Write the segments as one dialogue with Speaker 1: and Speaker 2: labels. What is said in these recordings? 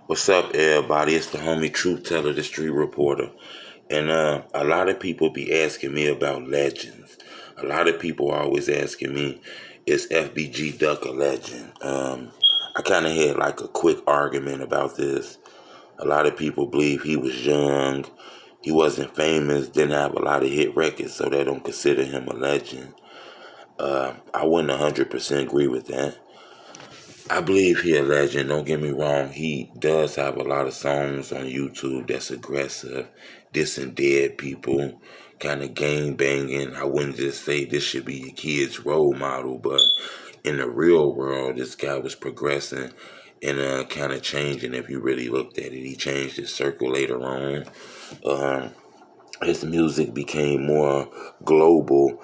Speaker 1: What's up, everybody? It's the homie Truth Teller, the Street Reporter. And a lot of people be asking me about legends. A lot of people are always asking me, is FBG Duck a legend? I kind of had like a quick argument about this. A lot of people believe he was young, he wasn't famous, didn't have a lot of hit records, so they don't consider him a legend. I wouldn't 100% agree with that. I believe he a legend. Don't get me wrong. He does have a lot of songs on YouTube that's aggressive, dissing dead people, kind of gang banging. I wouldn't just say this should be your kid's role model, but in the real world, this guy was progressing and kind of changing. If you really looked at it, he changed his circle later on. Um, his music became more global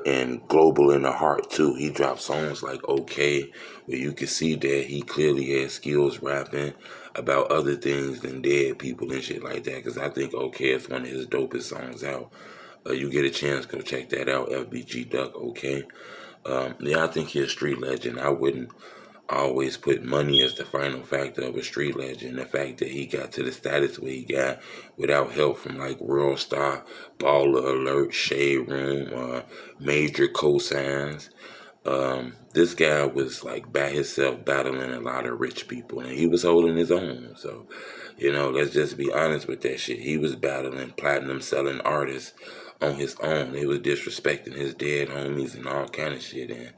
Speaker 1: and global in the heart too. He dropped songs like "Okay," where you can see that he clearly has skills rapping about other things than dead people and shit like that. Because I think "Okay" is one of his dopest songs out. You get a chance, go check that out. FBG Duck, "Okay." Yeah, I think he's a street legend. I wouldn't always put money as the final factor of a street legend. The fact that he got to the status where he got without help from like World Star, Baller Alert, Shade Room, major cosigns. This guy was like by himself battling a lot of rich people and he was holding his own. So, let's just be honest with that shit. He was battling platinum selling artists on his own. They was disrespecting his dead homies and all kind of shit, and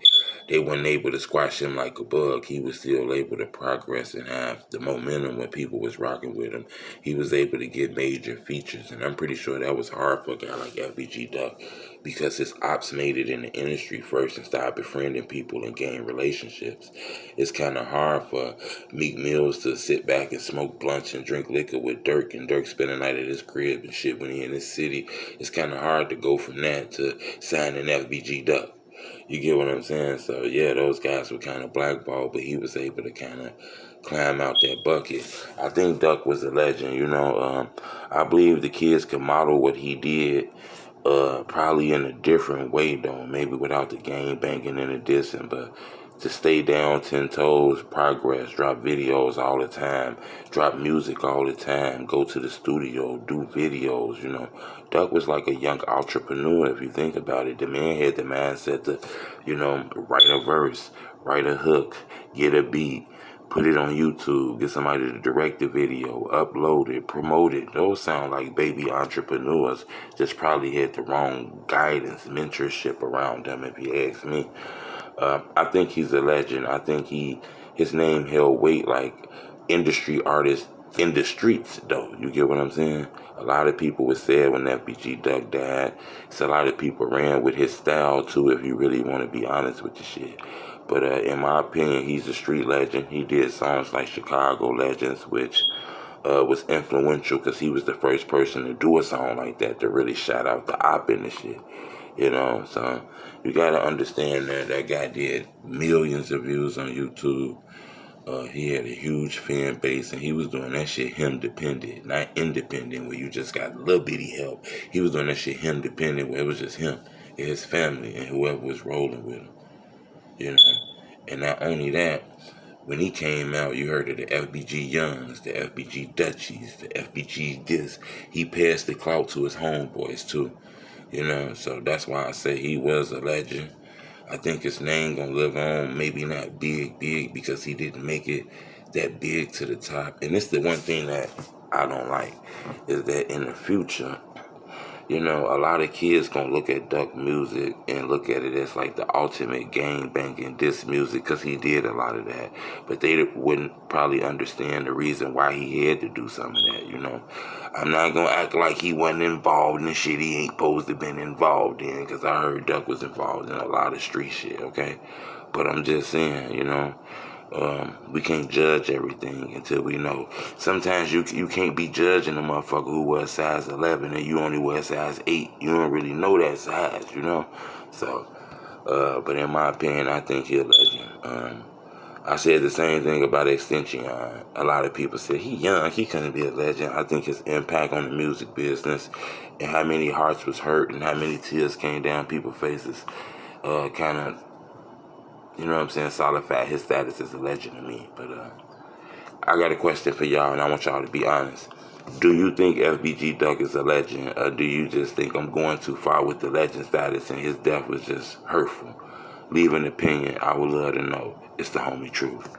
Speaker 1: they weren't able to squash him like a bug. He was still able to progress and have the momentum when people was rocking with him. He was able to get major features, and I'm pretty sure that was hard for a guy like FBG Duck because his ops made it in the industry first and started befriending people and gain relationships. It's kind of hard for Meek Mills to sit back and smoke blunts and drink liquor with Dirk, and Dirk spend the night at his crib and shit when he in his city. It's kind of hard to go from that to signing FBG Duck. You get what I'm saying? So yeah, those guys were kind of blackballed, but he was able to kind of climb out that bucket. I think Duck was a legend. I believe the kids could model what he did, probably in a different way though, maybe without the gang banging and the dissing, but to stay down 10 toes, progress, drop videos all the time, drop music all the time, go to the studio, do videos. Duck was like a young entrepreneur if you think about it. The man had the mindset to, write a verse, write a hook, get a beat, put it on YouTube, get somebody to direct the video, upload it, promote it. Those sound like baby entrepreneurs, just probably had the wrong guidance, mentorship around them if you ask me. I think he's a legend. I think his name held weight like industry artist in the streets, though. You get what I'm saying? A lot of people were sad when FBG Duck died. So a lot of people ran with his style, too, if you really want to be honest with the shit. But in my opinion, he's a street legend. He did songs like Chicago Legends, which was influential because he was the first person to do a song like that to really shout out the op in the shit. So you gotta understand that that guy did millions of views on YouTube. He had a huge fan base, and he was doing that shit him dependent, not independent, where you just got little bitty help. He was doing that shit him dependent, where it was just him and his family and whoever was rolling with him. You know, and not only that, when he came out, you heard of the FBG Youngs, the FBG Dutchies, the FBG this. He passed the clout to his homeboys too. So that's why I say he was a legend. I think his name gonna live on, maybe not big, because he didn't make it that big to the top. And it's the one thing that I don't like, is that in the future, a lot of kids gonna look at Duck music and look at it as like the ultimate gang banging diss music, because he did a lot of that. But they wouldn't probably understand the reason why he had to do some of that. I'm not gonna act like he wasn't involved in the shit he ain't supposed to been involved in, because I heard Duck was involved in a lot of street shit, okay? But I'm just saying, we can't judge everything until we know. Sometimes you can't be judging a motherfucker who wears size 11 and you only wear size 8. You don't really know that size. So, but in my opinion, I think he's a legend. I said the same thing about Extension. A lot of people said he young, he couldn't be a legend. I think his impact on the music business and how many hearts was hurt and how many tears came down people's faces kind of, solidified his status as a legend to me. But I got a question for y'all, and I want y'all to be honest. Do you think FBG Duck is a legend, or do you just think I'm going too far with the legend status and his death was just hurtful? Leave an opinion. I would love to know. It's the homie truth.